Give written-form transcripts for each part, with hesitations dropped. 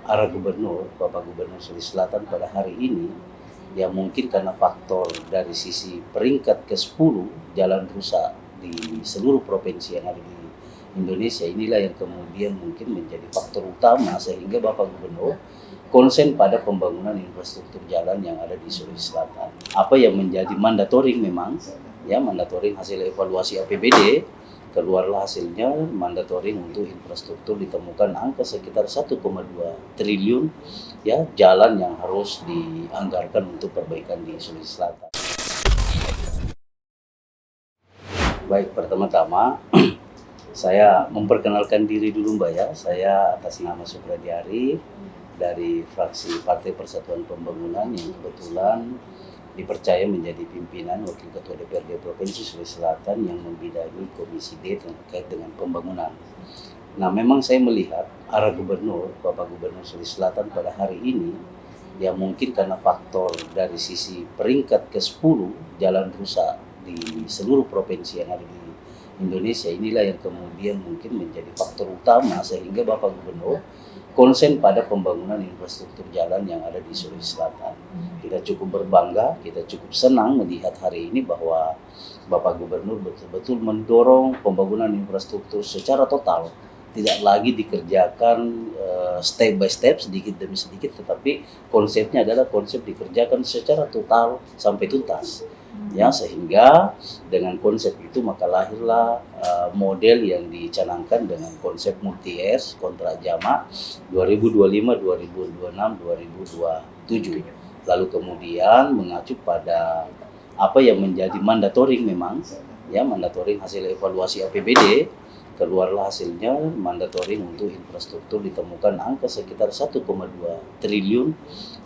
arah gubernur, Bapak Gubernur Sulawesi Selatan pada hari ini, ya mungkin karena faktor dari sisi peringkat ke-10 jalan rusak di seluruh provinsi yang ada di Indonesia, inilah yang kemudian mungkin menjadi faktor utama sehingga Bapak Gubernur konsen pada pembangunan infrastruktur jalan yang ada di Sulawesi Selatan. Apa yang menjadi mandatoring memang, ya mandatoring hasil evaluasi APBD, keluarlah hasilnya mandatoring untuk infrastruktur ditemukan angka sekitar 1,2 triliun ya jalan yang harus dianggarkan untuk perbaikan di Sulawesi Selatan. Baik, pertama-tama saya memperkenalkan diri dulu Mbak ya. Saya atas nama Supradi Ari dari fraksi Partai Persatuan Pembangunan yang kebetulan dipercaya menjadi pimpinan Wakil Ketua DPRD Provinsi Sulawesi Selatan yang membidangi Komisi D terkait dengan pembangunan. Nah, memang saya melihat arah Gubernur, Bapak Gubernur Sulawesi Selatan pada hari ini, ya mungkin karena faktor dari sisi peringkat ke-10 jalan rusak di seluruh provinsi yang ada di Indonesia, inilah yang kemudian mungkin menjadi faktor utama sehingga Bapak Gubernur konsen pada pembangunan infrastruktur jalan yang ada di Sulawesi Selatan. Kita cukup berbangga, kita cukup senang melihat hari ini bahwa Bapak Gubernur betul-betul mendorong pembangunan infrastruktur secara total. Tidak lagi dikerjakan step by step, sedikit demi sedikit, tetapi konsepnya adalah konsep dikerjakan secara total sampai tuntas. Ya, sehingga dengan konsep itu maka lahirlah model yang dicanangkan dengan konsep multi-years kontrak jamak 2025, 2026, 2027. Lalu kemudian mengacu pada apa yang menjadi mandatoring memang, ya mandatoring hasil evaluasi APBD, keluarlah hasilnya mandatoring untuk infrastruktur ditemukan angka sekitar 1,2 triliun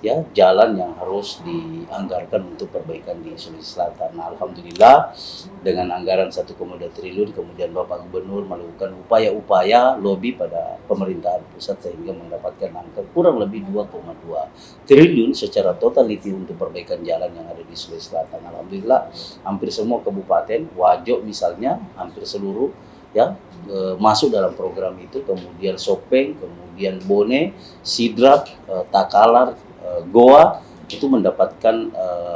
ya jalan yang harus dianggarkan untuk perbaikan di Sulawesi Selatan. Nah, alhamdulillah dengan anggaran 1,2 triliun kemudian Bapak Gubernur melakukan upaya-upaya lobby pada pemerintahan pusat sehingga mendapatkan angka kurang lebih 2,2 triliun secara totality untuk perbaikan jalan yang ada di Sulawesi Selatan. Alhamdulillah hampir semua kabupaten, Wajo misalnya, hampir seluruh ya masuk dalam program itu, kemudian Sopeng, kemudian Bone, Sidrap, Takalar, Goa itu mendapatkan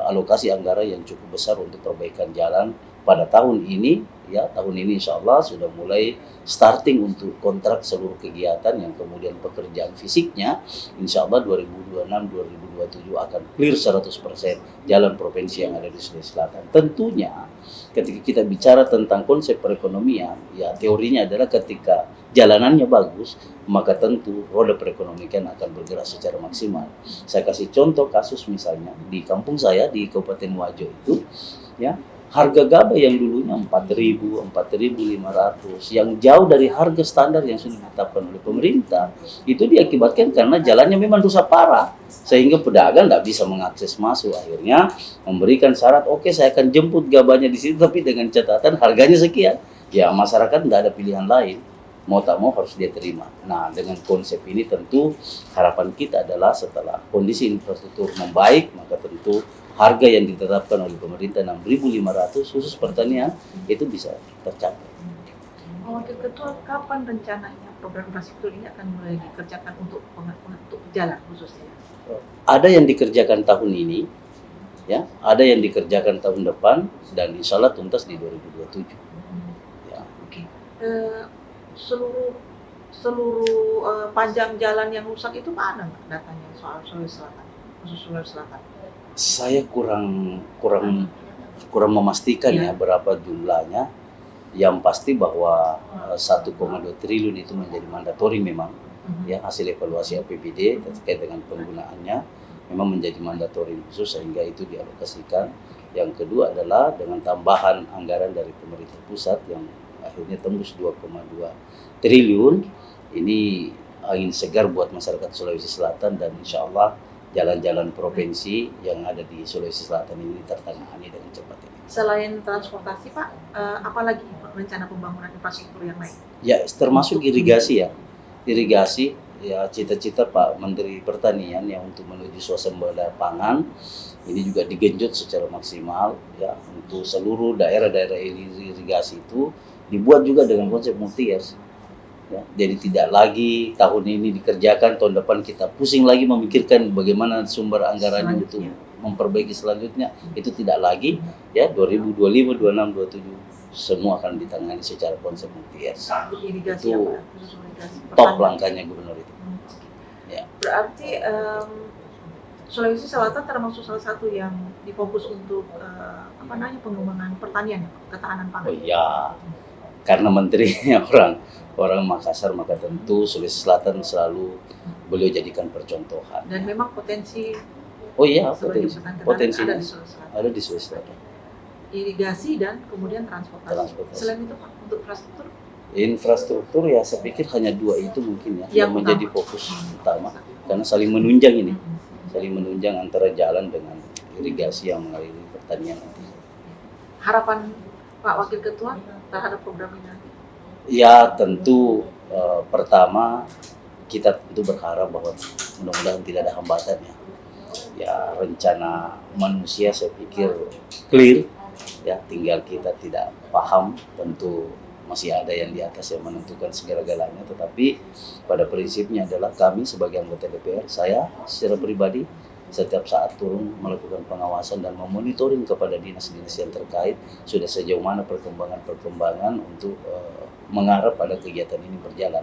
alokasi anggaran yang cukup besar untuk perbaikan jalan pada tahun ini. Ya, tahun ini insya Allah sudah mulai starting untuk kontrak seluruh kegiatan yang kemudian pekerjaan fisiknya insya Allah 2026-2027 akan clear 100% jalan provinsi yang ada di Sulawesi Selatan. Tentunya ketika kita bicara tentang konsep perekonomian, ya teorinya adalah ketika jalanannya bagus, maka tentu roda perekonomian akan bergerak secara maksimal. Saya kasih contoh kasus misalnya di kampung saya di Kabupaten Wajo itu, ya harga gabah yang dulunya 4.000, 4.500, yang jauh dari harga standar yang sudah ditetapkan oleh pemerintah, itu diakibatkan karena jalannya memang rusak parah, sehingga pedagang tidak bisa mengakses masuk. Akhirnya memberikan syarat, oke saya akan jemput gabahnya di situ, tapi dengan catatan harganya sekian. Ya masyarakat tidak ada pilihan lain, mau tak mau harus dia terima. Nah, dengan konsep ini tentu harapan kita adalah setelah kondisi infrastruktur membaik, maka tentu harga yang ditetapkan oleh pemerintah 6.500 khusus pertanian itu bisa tercapai. Wakil Ketua, kapan rencananya program infrastruktur ini akan mulai dikerjakan untuk jalan khususnya? Ada yang dikerjakan tahun ini, ya, ada yang dikerjakan tahun depan, dan insya Allah tuntas di 2027. Ya. Oke. Seluruh panjang jalan yang rusak itu mana datanya soal Sulawesi Selatan, khusus Sulawesi Selatan? Saya kurang memastikan ya berapa jumlahnya. Yang pasti bahwa 1,2 triliun itu menjadi mandatori memang, ya hasil evaluasi APBD terkait dengan penggunaannya memang menjadi mandatori khusus sehingga itu dialokasikan. Yang kedua adalah dengan tambahan anggaran dari pemerintah pusat yang akhirnya tembus 2,2 triliun. Ini angin segar buat masyarakat Sulawesi Selatan, dan insya Allah jalan-jalan provinsi yang ada di Sulawesi Selatan ini tertangani dengan cepat. Selain transportasi Pak, apalagi rencana pembangunan infrastruktur yang lain? Ya termasuk irigasi ya. Irigasi ya, cita-cita Pak Menteri Pertanian yang untuk menuju swasembada pangan ini juga digenjot secara maksimal ya, untuk seluruh daerah-daerah irigasi itu dibuat juga dengan konsep multi-years. Ya, jadi tidak lagi tahun ini dikerjakan, tahun depan kita pusing lagi memikirkan bagaimana sumber anggarannya untuk Selanjutnya. memperbaiki selanjutnya. Itu tidak lagi, ya 2025, 26, 27 semua akan ditangani secara konsep multi-years. Untuk irigasi Itu apa? Khusus irigasi Top pertanian. langkahnya gubernur itu. Ya. Berarti Sulawesi Selatan termasuk salah satu yang difokus untuk pengembangan pertanian, ketahanan pangan. Oh iya, karena menterinya orang Makassar, maka tentu Sulawesi Selatan selalu beliau jadikan percontohan. Dan memang potensi Oh iya, sebagai potensinya ada di Sulawesi Selatan. ada di Sulawesi Selatan. Irigasi dan kemudian transportasi. Transportasi. Selain itu Pak, untuk infrastruktur Infrastruktur ya saya pikir hanya dua itu mungkin ya yang Yang menjadi utama. fokus utama, karena saling menunjang ini, saling menunjang antara jalan dengan irigasi yang mengaliri pertanian nanti. Harapan Pak Wakil Ketua terhadap program ini nanti? Ya tentu pertama kita tentu berharap bahwa mudah-mudahan tidak ada hambatan ya. Ya rencana manusia saya pikir clear ya, tinggal kita tidak paham, tentu masih ada yang di atas yang menentukan segala-galanya, tetapi pada prinsipnya adalah kami sebagai anggota DPR, saya secara pribadi setiap saat turun melakukan pengawasan dan memonitoring kepada dinas-dinas yang terkait sudah sejauh mana perkembangan untuk mengarah pada kegiatan ini berjalan.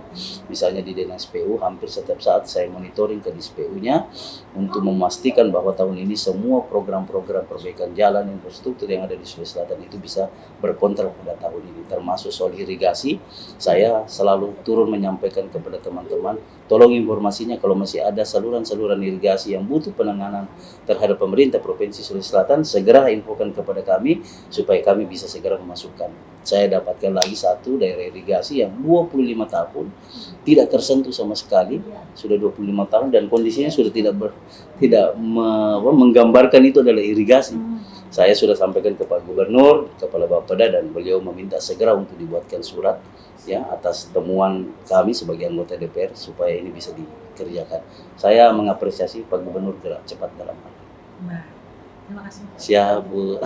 Misalnya di Dinas PU hampir setiap saat saya monitoring ke Dis PU-nya untuk memastikan bahwa tahun ini semua program-program perbaikan jalan infrastruktur yang ada di Sulawesi Selatan itu bisa berkontrak pada tahun ini, termasuk soal irigasi. Saya selalu turun menyampaikan kepada teman-teman, tolong informasinya kalau masih ada saluran-saluran irigasi yang butuh penanganan terhadap pemerintah Provinsi Sulawesi Selatan, segera infokan kepada kami supaya kami bisa segera memasukkan. Saya dapatkan lagi satu daerah irigasi yang 25 tahun tidak tersentuh sama sekali, sudah 25 tahun dan kondisinya sudah tidak menggambarkan itu adalah irigasi. Saya sudah sampaikan ke Pak Gubernur, Kepala Bapeda, dan beliau meminta segera untuk dibuatkan surat ya atas temuan kami sebagai anggota DPR supaya ini bisa dikerjakan. Saya mengapresiasi Pak Gubernur gerak cepat dalam hal ini. Nah, terima kasih. Siap Bu.